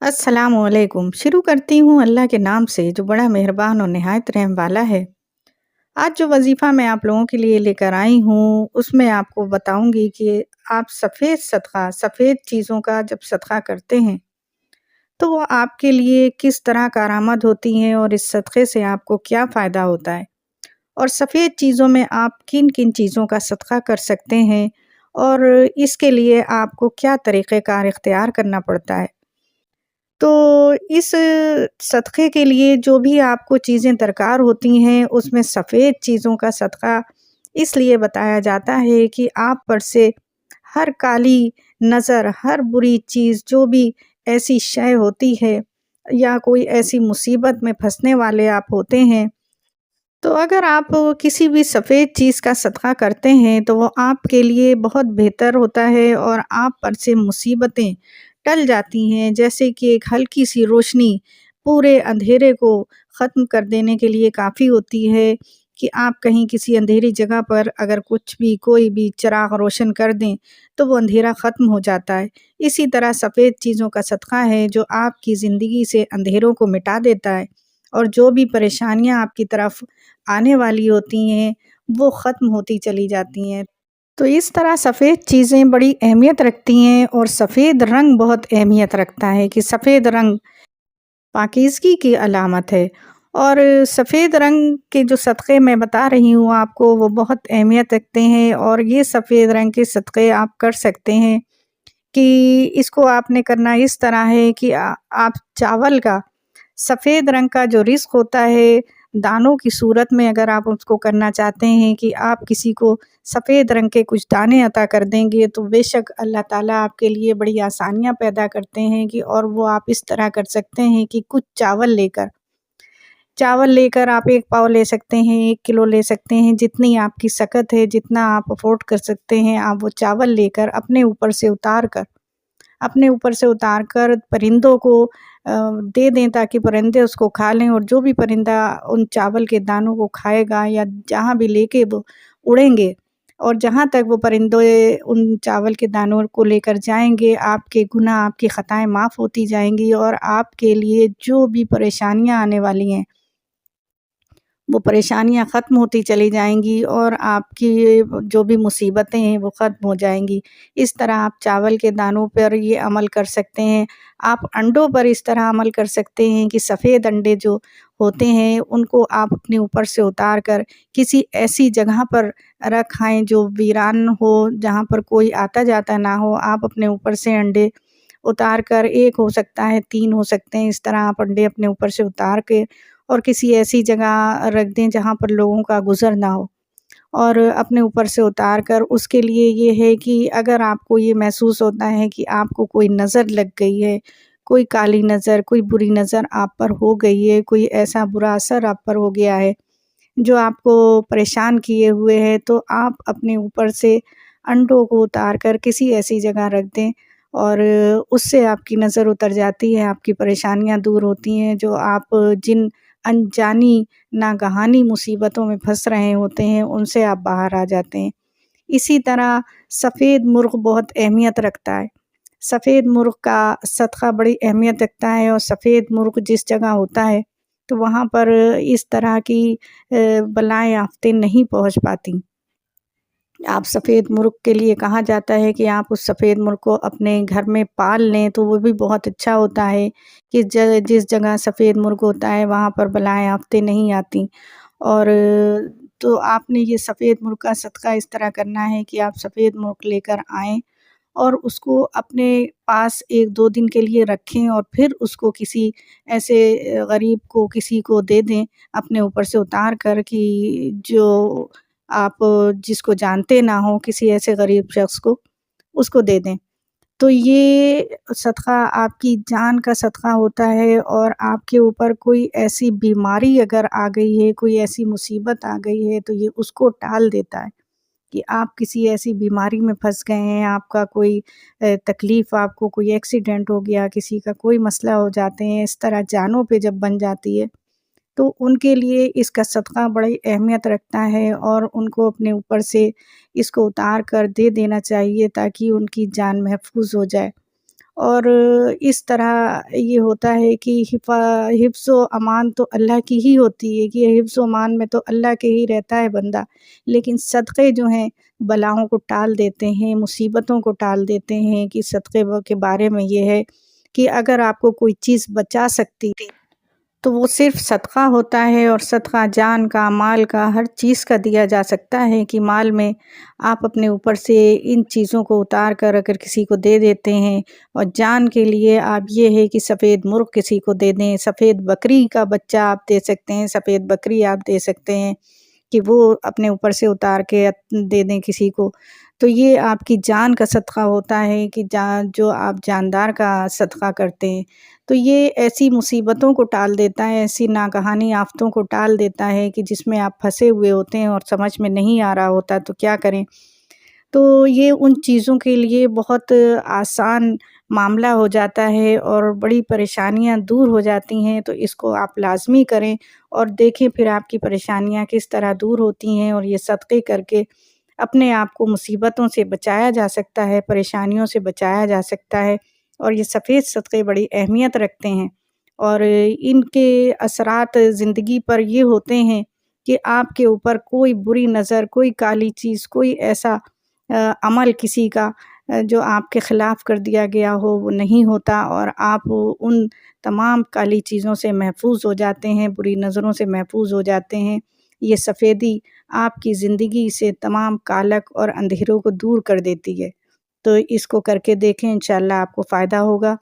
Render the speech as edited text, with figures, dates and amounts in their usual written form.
अस्सलाम वालेकुम। शुरू करती हूँ अल्लाह के नाम से जो बड़ा मेहरबान और निहायत रहम वाला है। आज जो वज़ीफ़ा मैं आप लोगों के लिए लेकर आई हूँ, उसमें आपको बताऊँगी कि आप सफ़ेद सदक़ा, सफ़ेद चीज़ों का जब सदक़ा करते हैं, तो वो आपके लिए किस तरह कारआमद होती हैं और इस सदक़े से आपको क्या फ़ायदा होता है? और सफ़ेद चीज़ों में आप किन-किन चीज़ों का सदक़ा कर सकते हैं और इसके लिए आपको क्या तरीक़ेकार इख्तियार करना पड़ता है? तो इस सदक़े के लिए जो भी आपको चीज़ें दरकार होती हैं, उसमें सफ़ेद चीज़ों का सदक़ा इसलिए बताया जाता है कि आप पर से हर काली नज़र, हर बुरी चीज़, जो भी ऐसी शय होती है या कोई ऐसी मुसीबत में फँसने वाले आप होते हैं, तो अगर आप किसी भी सफ़ेद चीज़ का सदक़ा करते हैं, तो वो आपके लिए बहुत बेहतर होता है और आप पर से मुसीबतें टल जाती हैं। जैसे कि एक हल्की-सी रोशनी पूरे अंधेरे को ख़त्म कर देने के लिए काफ़ी होती है कि आप कहीं किसी अंधेरी जगह पर अगर कुछ भी कोई भी चिराग रोशन कर दें, तो वो अंधेरा ख़त्म हो जाता है। इसी तरह सफ़ेद चीज़ों का सदक़ा है जो आपकी ज़िंदगी से अंधेरों को मिटा देता है और जो भी परेशानियाँ आपकी तरफ आने वाली होती हैं, वो ख़त्म होती चली जाती हैं। तो इस तरह सफ़ेद चीज़ें बड़ी अहमियत रखती हैं और सफ़ेद रंग बहुत अहमियत रखता है कि सफ़ेद रंग पाकीज़गी की अलामत है। और सफ़ेद रंग के जो सदक़े मैं बता रही हूँ आपको, वो बहुत अहमियत रखते हैं और ये सफ़ेद रंग के सदक़े आप कर सकते हैं कि इसको आपने करना इस तरह है कि आप चावल का सफ़ेद रंग का जो रिज़्क़ होता है, दानों की सूरत में अगर आप उसको करना चाहते हैं कि आप किसी को सफ़ेद रंग के कुछ दाने अता कर देंगे, तो बेशक अल्लाह ताला आपके लिए बड़ी आसानियाँ पैदा करते हैं कि और वो आप इस तरह कर सकते हैं कि कुछ चावल लेकर आप 1 पाव ले सकते हैं, 1 किलो ले सकते हैं, जितनी आपकी सकत है, जितना आप अफ़ोर्ड कर सकते हैं, आप वो चावल लेकर अपने ऊपर से उतार कर परिंदों को दे दें ताकि परिंदे उसको खा लें और जो भी परिंदा उन चावल के दानों को खाएगा या जहाँ भी लेके वो उड़ेंगे और जहाँ तक वो परिंदे उन चावल के दानों को लेकर जाएँगे, आपके गुनाह, आपकी ख़ताएँ माफ़ होती जाएँगी और आपके लिए जो भी परेशानियाँ आने वाली हैं, वो परेशानियाँ ख़त्म होती चली जाएँगी और आपकी जो भी मुसीबतें हैं वो ख़त्म हो जाएँगी। इस तरह आप चावल के दानों पर ये अमल कर सकते हैं। आप अंडों पर इस तरह अमल कर सकते हैं कि सफ़ेद अंडे जो होते हैं उनको आप अपने ऊपर से उतार कर किसी ऐसी जगह पर रख आएँ जो वीरान हो, जहाँ पर कोई आता-जाता ना हो। आप अपने ऊपर से अंडे उतार कर 1 हो सकता है, 3 हो सकते हैं, इस तरह आप अंडे अपने ऊपर से उतार के और किसी ऐसी जगह रख दें जहाँ पर लोगों का गुज़र ना हो और अपने ऊपर से उतार कर उसके लिए ये है कि अगर आपको ये महसूस होता है कि आपको कोई नज़र लग गई है, कोई काली नज़र, कोई बुरी नज़र आप पर हो गई है, कोई ऐसा बुरा असर आप पर हो गया है, जो आपको परेशान किए हुए है, तो आप अपने ऊपर से अंडों को उतार कर किसी ऐसी जगह रख दें और उससे आपकी नज़र उतर जाती है, आपकी परेशानियाँ दूर होती हैं, जो आप जिन अनजानी, नागहानी मुसीबतों में फँस रहे होते हैं, उनसे आप बाहर आ जाते हैं। इसी तरह सफ़ेद मुर्ग़ बहुत अहमियत रखता है। सफ़ेद मुर्ग़ का सदक़ा बड़ी अहमियत रखता है और सफ़ेद मुर्ग़ जिस जगह होता है, तो वहाँ पर इस तरह की बलाएँ आफ़तें नहीं पहुँच पाती। आप सफ़ेद मुर्ग़ के लिए कहा जाता है कि आप उस सफ़ेद मुर्ग़ को अपने घर में पाल लें, तो वो भी बहुत अच्छा होता है कि जिस जगह सफ़ेद मुर्ग़ होता है, वहाँ पर बलाएँ आफ़तें नहीं आती। और तो आपने ये सफ़ेद मुर्ग़ का सदक़ा इस तरह करना है कि आप सफ़ेद मुर्ग़ लेकर आएँ और उसको अपने पास 1-2 दिन के लिए रखें और फिर उसको किसी ऐसे गरीब को, किसी को दे दें, अपने ऊपर से उतार कर कि जो आप जिसको जानते ना हों, किसी ऐसे गरीब शख़्स को, उसको दे दें। तो ये सदक़ा आपकी जान का सदक़ा होता है और आपके ऊपर कोई ऐसी बीमारी अगर आ गई है, कोई ऐसी मुसीबत आ गई है, तो ये उसको टाल देता है कि आप किसी ऐसी बीमारी में फँस गए हैं, आपका कोई तकलीफ़, आपको कोई एक्सीडेंट हो गया, किसी का कोई मसला हो जाते हैं, इस तरह जानों पे जब बन जाती है, तो उनके लिए इसका सदक़ा बड़ी अहमियत रखता है और उनको अपने ऊपर से इसको उतार कर दे देना चाहिए ताकि उनकी जान महफ़ूज़ हो जाए। اور اس طرح یہ ہوتا ہے کہ حفظ و امان تو اللہ کی ہی ہوتی ہے، کہ حفظ و امان میں تو اللہ کے ہی رہتا ہے بندہ، لیکن صدقے جو ہیں بلاؤں کو ٹال دیتے ہیں، مصیبتوں کو ٹال دیتے ہیں۔ کہ صدقے کے بارے میں یہ ہے کہ اگر آپ کو کوئی چیز بچا سکتی تھی تو وہ صرف صدقہ ہوتا ہے، اور صدقہ جان کا، مال کا، ہر چیز کا دیا جا سکتا ہے۔ کہ مال میں آپ اپنے اوپر سے ان چیزوں کو اتار کر اگر کسی کو دے دیتے ہیں، اور جان کے لیے آپ یہ ہے کہ سفید مرغ کسی کو دے دیں، سفید بکری کا بچہ آپ دے سکتے ہیں، سفید بکری آپ دے سکتے ہیں کہ وہ اپنے اوپر سے اتار کے دے دیں کسی کو، تو یہ آپ کی جان کا صدقہ ہوتا ہے کہ جو آپ جاندار کا صدقہ کرتے ہیں۔ تو یہ ایسی مصیبتوں کو ٹال دیتا ہے، ایسی ناگہانی آفتوں کو ٹال دیتا ہے کہ جس میں آپ پھنسے ہوئے ہوتے ہیں اور سمجھ میں نہیں آ رہا ہوتا تو کیا کریں۔ تو یہ ان چیزوں کے لیے بہت آسان معاملہ ہو جاتا ہے اور بڑی پریشانیاں دور ہو جاتی ہیں، تو اس کو آپ لازمی کریں اور دیکھیں پھر آپ کی پریشانیاں کس طرح دور ہوتی ہیں، اور یہ صدقے کر کے اپنے آپ کو مصیبتوں سے بچایا جا سکتا ہے، پریشانیوں سے بچایا جا سکتا ہے۔ اور یہ سفید صدقے بڑی اہمیت رکھتے ہیں، اور ان کے اثرات زندگی پر یہ ہوتے ہیں کہ آپ کے اوپر کوئی بری نظر، کوئی کالی چیز، کوئی ایسا عمل کسی کا جو آپ کے خلاف کر دیا گیا ہو وہ نہیں ہوتا، اور آپ ان تمام کالی چیزوں سے محفوظ ہو جاتے ہیں، بری نظروں سے محفوظ ہو جاتے ہیں۔ یہ سفیدی آپ کی زندگی سے تمام کالک اور اندھیروں کو دور کر دیتی ہے۔ تو اس کو کر کے دیکھیں، انشاءاللہ آپ کو فائدہ ہوگا۔